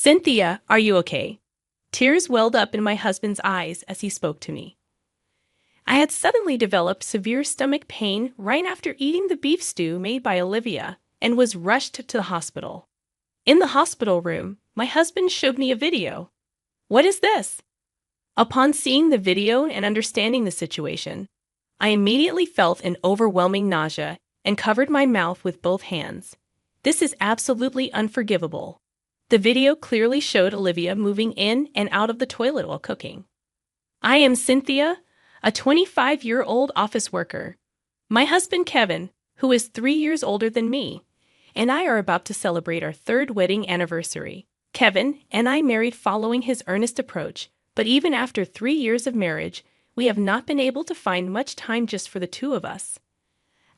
Cynthia, are you okay? Tears welled up in my husband's eyes as he spoke to me. I had suddenly developed severe stomach pain right after eating the beef stew made by Olivia and was rushed to the hospital. In the hospital room, my husband showed me a video. What is this? Upon seeing the video and understanding the situation, I immediately felt an overwhelming nausea and covered my mouth with both hands. This is absolutely unforgivable. The video clearly showed Olivia moving in and out of the toilet while cooking. I am Cynthia, a 25-year-old office worker. My husband Kevin, who is 3 years older than me, and I are about to celebrate our 3rd wedding anniversary. Kevin and I married following his earnest approach, but even after 3 years of marriage, we have not been able to find much time just for the two of us.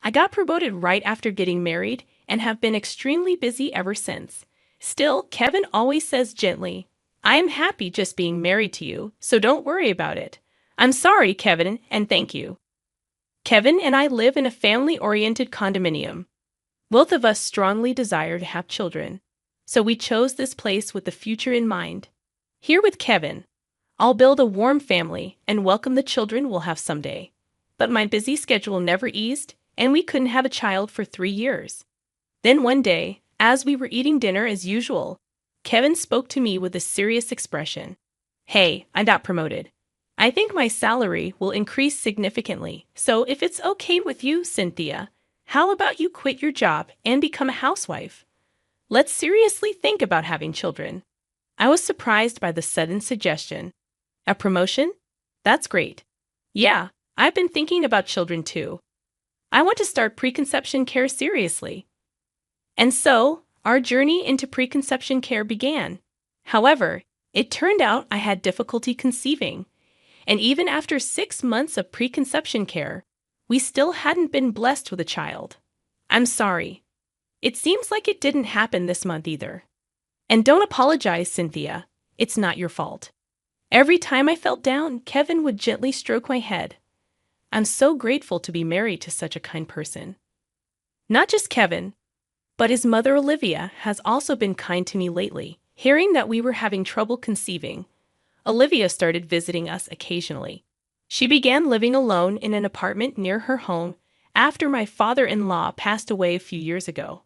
I got promoted right after getting married and have been extremely busy ever since. Still, Kevin always says gently, I am happy just being married to you, so don't worry about it. I'm sorry, Kevin, and thank you. Kevin and I live in a family-oriented condominium. Both of us strongly desire to have children, so we chose this place with the future in mind. Here with Kevin, I'll build a warm family and welcome the children we'll have someday. But my busy schedule never eased, and we couldn't have a child for 3 years. Then one day, as we were eating dinner as usual, Kevin spoke to me with a serious expression. Hey, I got promoted. I think my salary will increase significantly, so if it's okay with you, Cynthia, how about you quit your job and become a housewife? Let's seriously think about having children. I was surprised by the sudden suggestion. A promotion? That's great. Yeah, I've been thinking about children too. I want to start preconception care seriously. And so, our journey into preconception care began. However, it turned out I had difficulty conceiving. And even after 6 months of preconception care, we still hadn't been blessed with a child. I'm sorry. It seems like it didn't happen this month either. And don't apologize, Cynthia. It's not your fault. Every time I felt down, Kevin would gently stroke my head. I'm so grateful to be married to such a kind person. Not just Kevin, but his mother Olivia has also been kind to me lately. Hearing that we were having trouble conceiving, Olivia started visiting us occasionally. She began living alone in an apartment near her home after my father-in-law passed away a few years ago.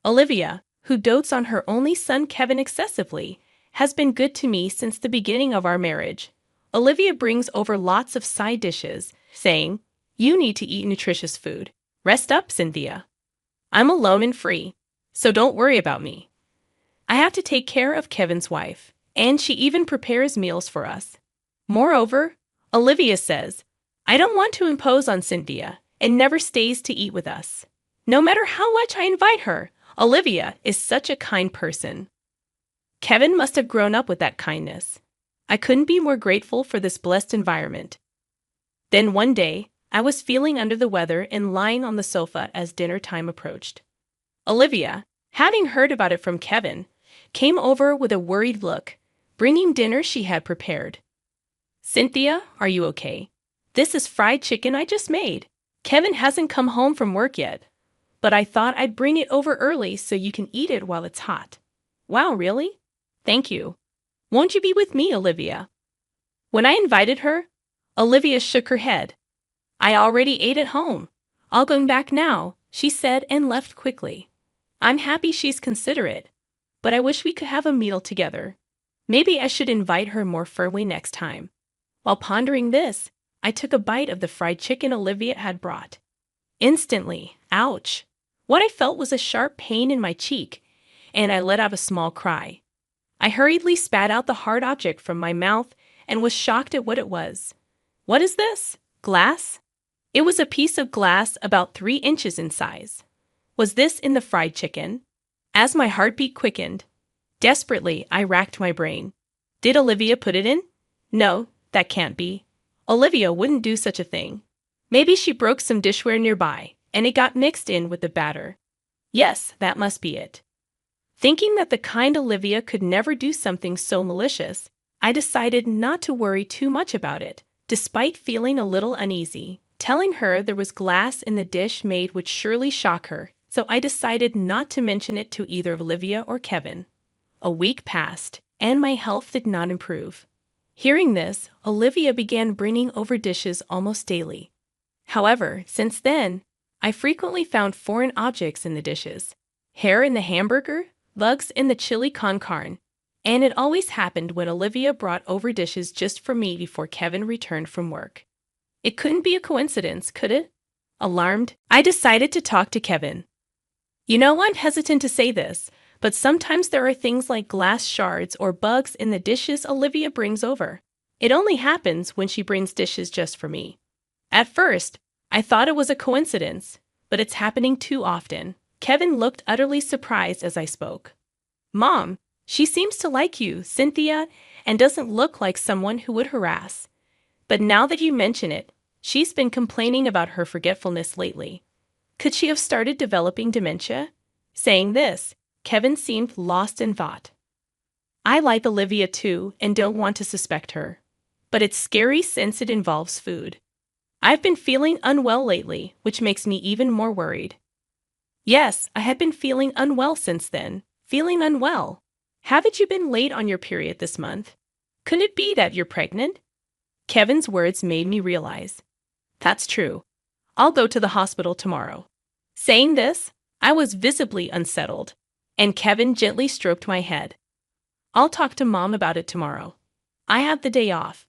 Olivia, who dotes on her only son Kevin excessively, has been good to me since the beginning of our marriage. Olivia brings over lots of side dishes, saying, You need to eat nutritious food. Rest up, Cynthia. I'm alone and free, so don't worry about me. I have to take care of Kevin's wife, and she even prepares meals for us. Moreover, Olivia says, I don't want to impose on Cynthia and never stays to eat with us. No matter how much I invite her, Olivia is such a kind person. Kevin must have grown up with that kindness. I couldn't be more grateful for this blessed environment. Then one day, I was feeling under the weather and lying on the sofa as dinner time approached. Olivia, having heard about it from Kevin, came over with a worried look, bringing dinner she had prepared. Cynthia, are you okay? This is fried chicken I just made. Kevin hasn't come home from work yet, but I thought I'd bring it over early so you can eat it while it's hot. Wow, really? Thank you. Won't you be with me, Olivia? When I invited her, Olivia shook her head. I already ate at home. I'll go back now, she said and left quickly. I'm happy she's considerate, but I wish we could have a meal together. Maybe I should invite her more firmly next time. While pondering this, I took a bite of the fried chicken Olivia had brought. Instantly, ouch! What I felt was a sharp pain in my cheek, and I let out a small cry. I hurriedly spat out the hard object from my mouth and was shocked at what it was. What is this? Glass? It was a piece of glass about 3 inches in size. Was this in the fried chicken? As my heartbeat quickened, desperately I racked my brain. Did Olivia put it in? No, that can't be. Olivia wouldn't do such a thing. Maybe she broke some dishware nearby, and it got mixed in with the batter. Yes, that must be it. Thinking that the kind Olivia could never do something so malicious, I decided not to worry too much about it, despite feeling a little uneasy. Telling her there was glass in the dish made would surely shock her, so I decided not to mention it to either Olivia or Kevin. A week passed, and my health did not improve. Hearing this, Olivia began bringing over dishes almost daily. However, since then, I frequently found foreign objects in the dishes. Hair in the hamburger, bugs in the chili con carne, and it always happened when Olivia brought over dishes just for me before Kevin returned from work. It couldn't be a coincidence, could it? Alarmed, I decided to talk to Kevin. You know, I'm hesitant to say this, but sometimes there are things like glass shards or bugs in the dishes Olivia brings over. It only happens when she brings dishes just for me. At first, I thought it was a coincidence, but it's happening too often. Kevin looked utterly surprised as I spoke. Mom, she seems to like you, Cynthia, and doesn't look like someone who would harass. But now that you mention it, she's been complaining about her forgetfulness lately. Could she have started developing dementia? Saying this, Kevin seemed lost in thought. I like Olivia too and don't want to suspect her. But it's scary since it involves food. I've been feeling unwell lately, which makes me even more worried. Yes, I had been feeling unwell since then. Feeling unwell. Haven't you been late on your period this month? Could it be that you're pregnant? Kevin's words made me realize. That's true. I'll go to the hospital tomorrow. Saying this, I was visibly unsettled, and Kevin gently stroked my head. I'll talk to Mom about it tomorrow. I have the day off.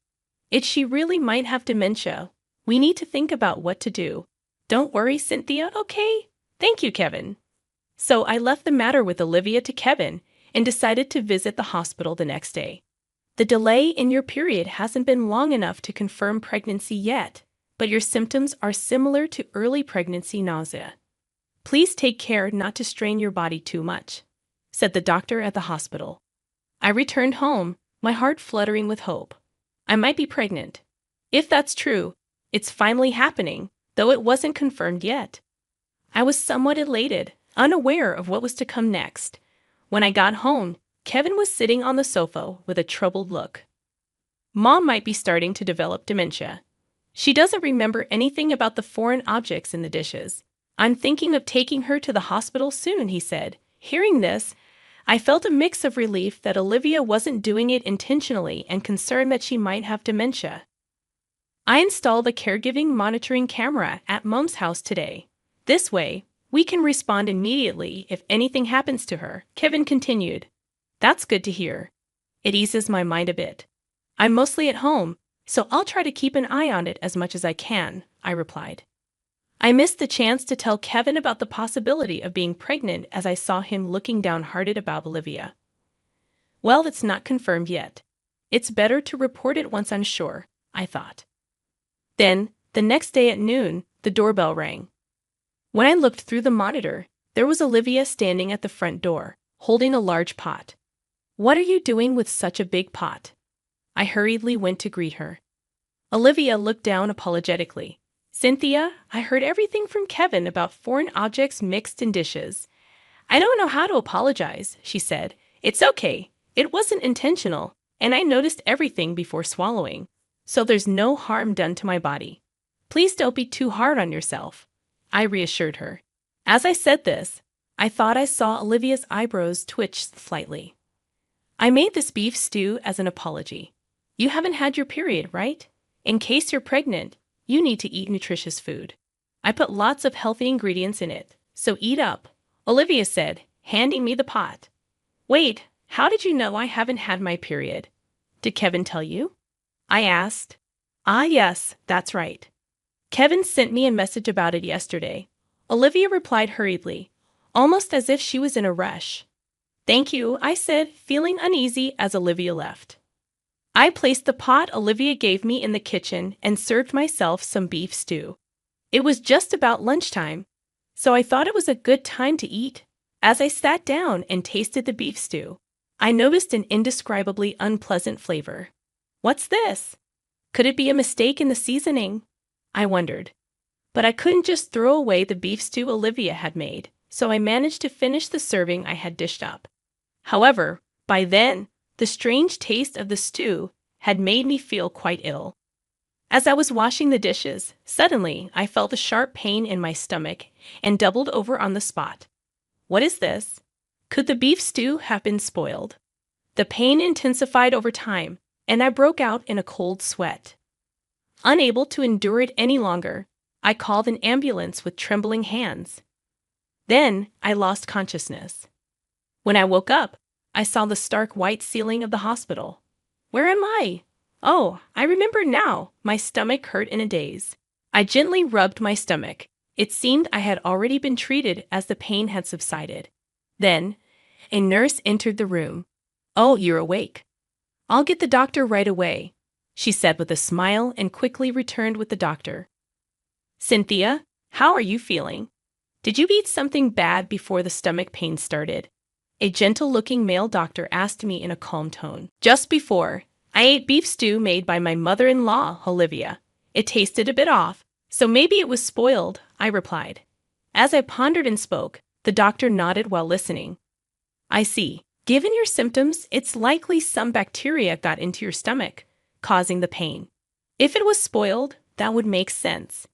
She really might have dementia. We need to think about what to do. Don't worry, Cynthia, okay? Thank you, Kevin. So I left the matter with Olivia to Kevin and decided to visit the hospital the next day. The delay in your period hasn't been long enough to confirm pregnancy yet, but your symptoms are similar to early pregnancy nausea. Please take care not to strain your body too much, said the doctor at the hospital. I returned home, my heart fluttering with hope. I might be pregnant. If that's true, it's finally happening, though it wasn't confirmed yet. I was somewhat elated, unaware of what was to come next. When I got home, Kevin was sitting on the sofa with a troubled look. Mom might be starting to develop dementia. She doesn't remember anything about the foreign objects in the dishes. I'm thinking of taking her to the hospital soon, he said. Hearing this, I felt a mix of relief that Olivia wasn't doing it intentionally and concern that she might have dementia. I installed a caregiving monitoring camera at Mom's house today. This way, we can respond immediately if anything happens to her, Kevin continued. That's good to hear. It eases my mind a bit. I'm mostly at home, so I'll try to keep an eye on it as much as I can, I replied. I missed the chance to tell Kevin about the possibility of being pregnant as I saw him looking downhearted about Olivia. Well, it's not confirmed yet. It's better to report it once I'm sure, I thought. Then, the next day at noon, the doorbell rang. When I looked through the monitor, there was Olivia standing at the front door, holding a large pot. What are you doing with such a big pot? I hurriedly went to greet her. Olivia looked down apologetically. Cynthia, I heard everything from Kevin about foreign objects mixed in dishes. I don't know how to apologize, she said. It's okay. It wasn't intentional, and I noticed everything before swallowing. So there's no harm done to my body. Please don't be too hard on yourself, I reassured her. As I said this, I thought I saw Olivia's eyebrows twitch slightly. I made this beef stew as an apology. You haven't had your period, right? In case you're pregnant, you need to eat nutritious food. I put lots of healthy ingredients in it, so eat up, Olivia said, handing me the pot. Wait, how did you know I haven't had my period? Did Kevin tell you? I asked. Ah, yes, that's right. Kevin sent me a message about it yesterday. Olivia replied hurriedly, almost as if she was in a rush. Thank you, I said, feeling uneasy as Olivia left. I placed the pot Olivia gave me in the kitchen and served myself some beef stew. It was just about lunchtime, so I thought it was a good time to eat. As I sat down and tasted the beef stew, I noticed an indescribably unpleasant flavor. What's this? Could it be a mistake in the seasoning? I wondered. But I couldn't just throw away the beef stew Olivia had made, so I managed to finish the serving I had dished up. However, by then, the strange taste of the stew had made me feel quite ill. As I was washing the dishes, suddenly I felt a sharp pain in my stomach and doubled over on the spot. What is this? Could the beef stew have been spoiled? The pain intensified over time, and I broke out in a cold sweat. Unable to endure it any longer, I called an ambulance with trembling hands. Then I lost consciousness. When I woke up, I saw the stark white ceiling of the hospital. Where am I? Oh, I remember now. My stomach hurt in a daze. I gently rubbed my stomach. It seemed I had already been treated as the pain had subsided. Then, a nurse entered the room. "Oh, you're awake. I'll get the doctor right away," she said with a smile and quickly returned with the doctor. "Cynthia, how are you feeling? Did you eat something bad before the stomach pain started?" A gentle-looking male doctor asked me in a calm tone. "Just before. I ate beef stew made by my mother-in-law, Olivia. It tasted a bit off, so maybe it was spoiled," I replied. As I pondered and spoke, the doctor nodded while listening. "I see. Given your symptoms, it's likely some bacteria got into your stomach, causing the pain. If it was spoiled, that would make sense.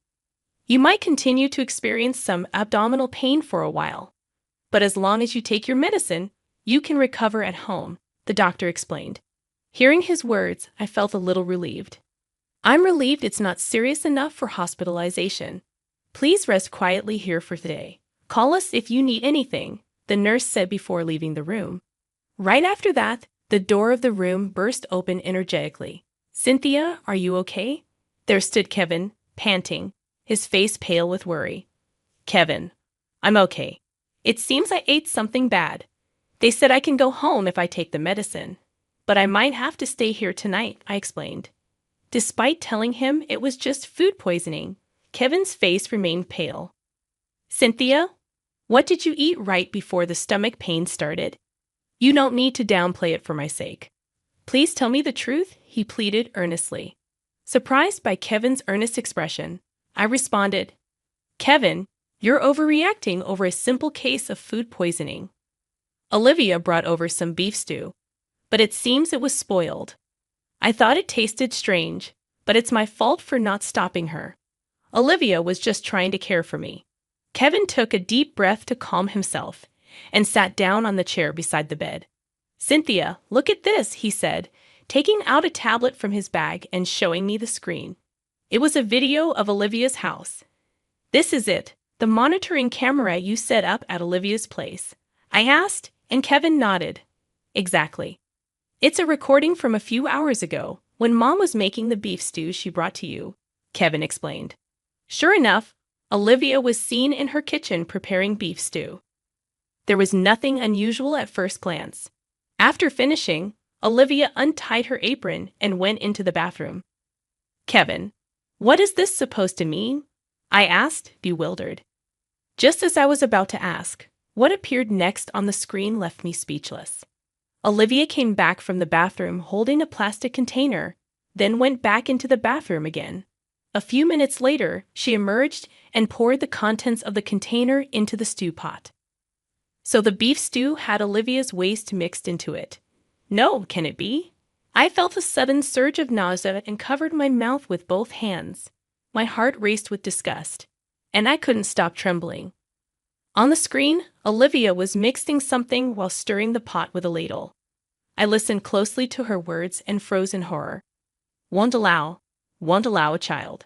You might continue to experience some abdominal pain for a while, but as long as you take your medicine, you can recover at home," the doctor explained. Hearing his words, I felt a little relieved. "I'm relieved it's not serious enough for hospitalization. Please rest quietly here for today. Call us if you need anything," the nurse said before leaving the room. Right after that, the door of the room burst open energetically. "Cynthia, are you okay?" There stood Kevin, panting, his face pale with worry. "Kevin, I'm okay. It seems I ate something bad. They said I can go home if I take the medicine. But I might have to stay here tonight," I explained. Despite telling him it was just food poisoning, Kevin's face remained pale. "Cynthia, what did you eat right before the stomach pain started? You don't need to downplay it for my sake. Please tell me the truth," he pleaded earnestly. Surprised by Kevin's earnest expression, I responded, "Kevin, you're overreacting over a simple case of food poisoning. Olivia brought over some beef stew, but it seems it was spoiled. I thought it tasted strange, but it's my fault for not stopping her. Olivia was just trying to care for me." Kevin took a deep breath to calm himself and sat down on the chair beside the bed. "Cynthia, look at this," he said, taking out a tablet from his bag and showing me the screen. It was a video of Olivia's house. "This is it, the monitoring camera you set up at Olivia's place?" I asked, and Kevin nodded. "Exactly. It's a recording from a few hours ago, when Mom was making the beef stew she brought to you," Kevin explained. Sure enough, Olivia was seen in her kitchen preparing beef stew. There was nothing unusual at first glance. After finishing, Olivia untied her apron and went into the bathroom. "Kevin, what is this supposed to mean?" I asked, bewildered. Just as I was about to ask, what appeared next on the screen left me speechless. Olivia came back from the bathroom holding a plastic container, then went back into the bathroom again. A few minutes later, she emerged and poured the contents of the container into the stew pot. So the beef stew had Olivia's waste mixed into it. No, can it be? I felt a sudden surge of nausea and covered my mouth with both hands. My heart raced with disgust, and I couldn't stop trembling. On the screen, Olivia was mixing something while stirring the pot with a ladle. I listened closely to her words and froze in horror. Won't allow a child.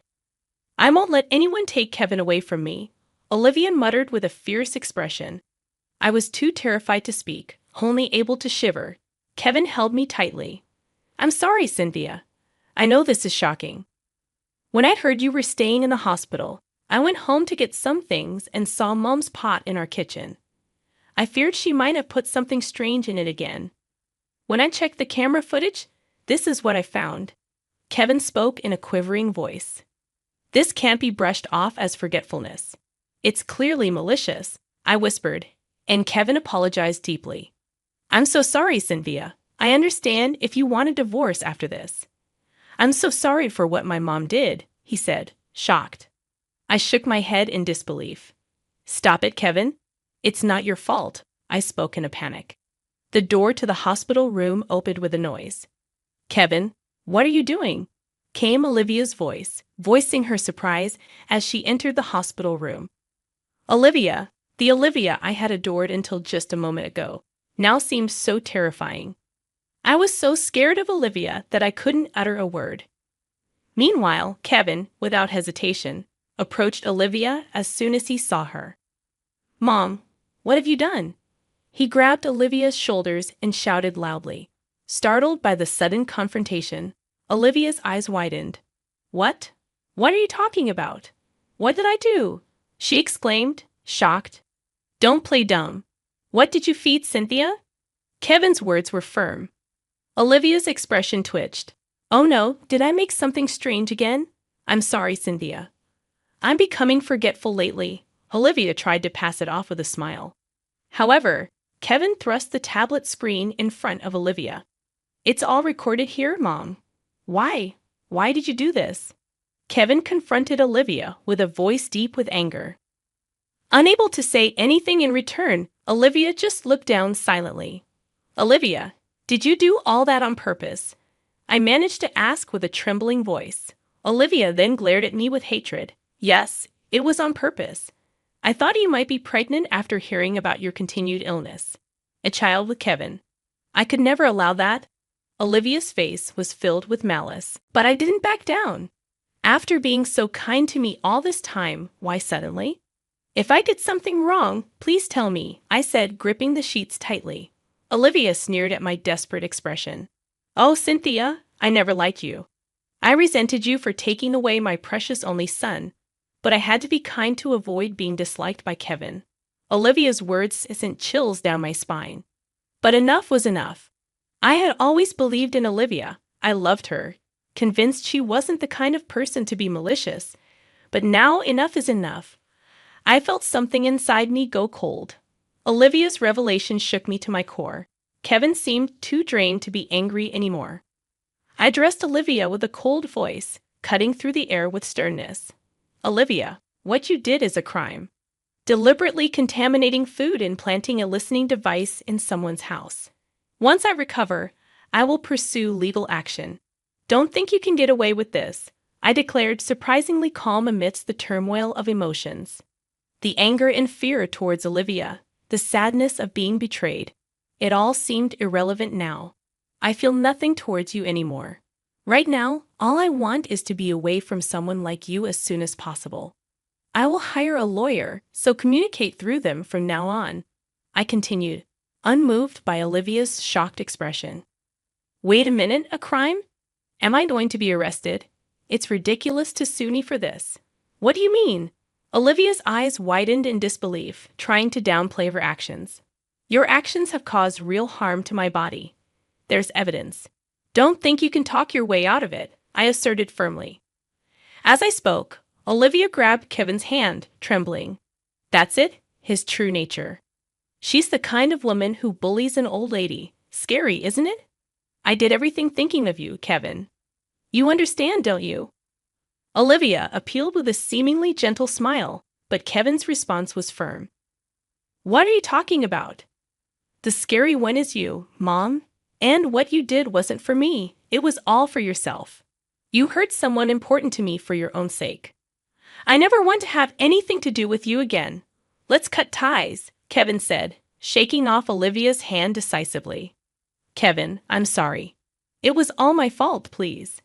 "I won't let anyone take Kevin away from me," Olivia muttered with a fierce expression. I was too terrified to speak, only able to shiver. Kevin held me tightly. "I'm sorry, Cynthia. I know this is shocking. When I'd heard you were staying in the hospital, I went home to get some things and saw Mom's pot in our kitchen. I feared she might have put something strange in it again. When I checked the camera footage, this is what I found." Kevin spoke in a quivering voice. "This can't be brushed off as forgetfulness. It's clearly malicious," I whispered, and Kevin apologized deeply. "I'm so sorry, Cynthia. I understand if you want a divorce after this." "I'm so sorry for what my mom did," he said, shocked. I shook my head in disbelief. "Stop it, Kevin. It's not your fault," I spoke in a panic. The door to the hospital room opened with a noise. "Kevin, what are you doing?" came Olivia's voice, voicing her surprise as she entered the hospital room. Olivia, the Olivia I had adored until just a moment ago, now seemed so terrifying. I was so scared of Olivia that I couldn't utter a word. Meanwhile, Kevin, without hesitation, approached Olivia as soon as he saw her. "Mom, what have you done?" He grabbed Olivia's shoulders and shouted loudly. Startled by the sudden confrontation, Olivia's eyes widened. "What? What are you talking about? What did I do?" she exclaimed, shocked. "Don't play dumb. What did you feed Cynthia?" Kevin's words were firm. Olivia's expression twitched. "Oh no, did I make something strange again? I'm sorry, Cynthia. I'm becoming forgetful lately." Olivia tried to pass it off with a smile. However, Kevin thrust the tablet screen in front of Olivia. "It's all recorded here, Mom. Why? Why did you do this?" Kevin confronted Olivia with a voice deep with anger. Unable to say anything in return, Olivia just looked down silently. "Olivia, did you do all that on purpose?" I managed to ask with a trembling voice. Olivia then glared at me with hatred. "Yes, it was on purpose. I thought you might be pregnant after hearing about your continued illness. A child with Kevin. I could never allow that." Olivia's face was filled with malice, but I didn't back down. "After being so kind to me all this time, why suddenly?" "If I did something wrong, please tell me," I said, gripping the sheets tightly. Olivia sneered at my desperate expression. "Oh, Cynthia, I never liked you. I resented you for taking away my precious only son, but I had to be kind to avoid being disliked by Kevin." Olivia's words sent chills down my spine. But enough was enough. I had always believed in Olivia. I loved her, convinced she wasn't the kind of person to be malicious. But now enough is enough. I felt something inside me go cold. Olivia's revelation shook me to my core. Kevin seemed too drained to be angry anymore. I addressed Olivia with a cold voice, cutting through the air with sternness. "Olivia, what you did is a crime. Deliberately contaminating food and planting a listening device in someone's house. Once I recover, I will pursue legal action. Don't think you can get away with this," I declared, surprisingly calm amidst the turmoil of emotions. The anger and fear towards Olivia, the sadness of being betrayed, it all seemed irrelevant now. "I feel nothing towards you anymore. Right now, all I want is to be away from someone like you as soon as possible. I will hire a lawyer, so communicate through them from now on," I continued, unmoved by Olivia's shocked expression. "Wait a minute, a crime? Am I going to be arrested? It's ridiculous to sue me for this." "What do you mean?" Olivia's eyes widened in disbelief, trying to downplay her actions. "Your actions have caused real harm to my body. There's evidence. Don't think you can talk your way out of it," I asserted firmly. As I spoke, Olivia grabbed Kevin's hand, trembling. "That's it, his true nature. She's the kind of woman who bullies an old lady. Scary, isn't it? I did everything thinking of you, Kevin. You understand, don't you?" Olivia appealed with a seemingly gentle smile, but Kevin's response was firm. "What are you talking about? The scary one is you, Mom. And what you did wasn't for me. It was all for yourself. You hurt someone important to me for your own sake. I never want to have anything to do with you again. Let's cut ties," Kevin said, shaking off Olivia's hand decisively. "Kevin, I'm sorry. It was all my fault, please.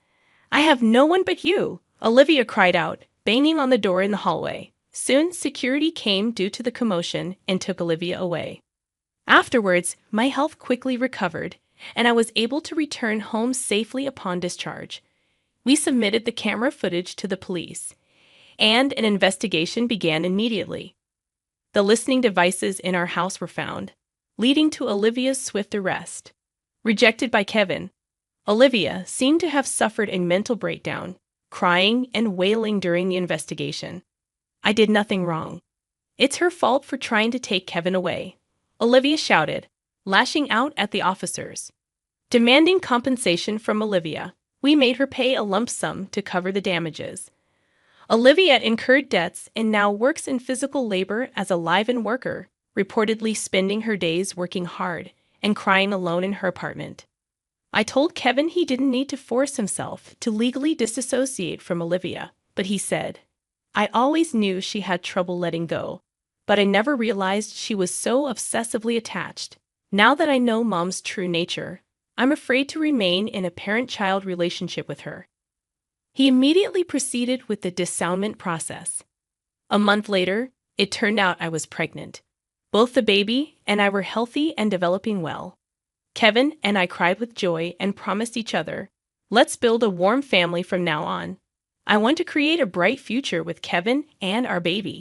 I have no one but you," Olivia cried out, banging on the door in the hallway. Soon, security came due to the commotion and took Olivia away. Afterwards, my health quickly recovered, and I was able to return home safely upon discharge. We submitted the camera footage to the police, and an investigation began immediately. The listening devices in our house were found, leading to Olivia's swift arrest. Rejected by Kevin, Olivia seemed to have suffered a mental breakdown, crying and wailing during the investigation. "I did nothing wrong. It's her fault for trying to take Kevin away," Olivia shouted, lashing out at the officers. Demanding compensation from Olivia, we made her pay a lump sum to cover the damages. Olivia incurred debts and now works in physical labor as a live-in worker, reportedly spending her days working hard and crying alone in her apartment. I told Kevin he didn't need to force himself to legally disassociate from Olivia, but he said, "I always knew she had trouble letting go, but I never realized she was so obsessively attached. Now that I know Mom's true nature, I'm afraid to remain in a parent-child relationship with her." He immediately proceeded with the dissoundment process. A month later, it turned out I was pregnant. Both the baby and I were healthy and developing well. Kevin and I cried with joy and promised each other, "Let's build a warm family from now on. I want to create a bright future with Kevin and our baby."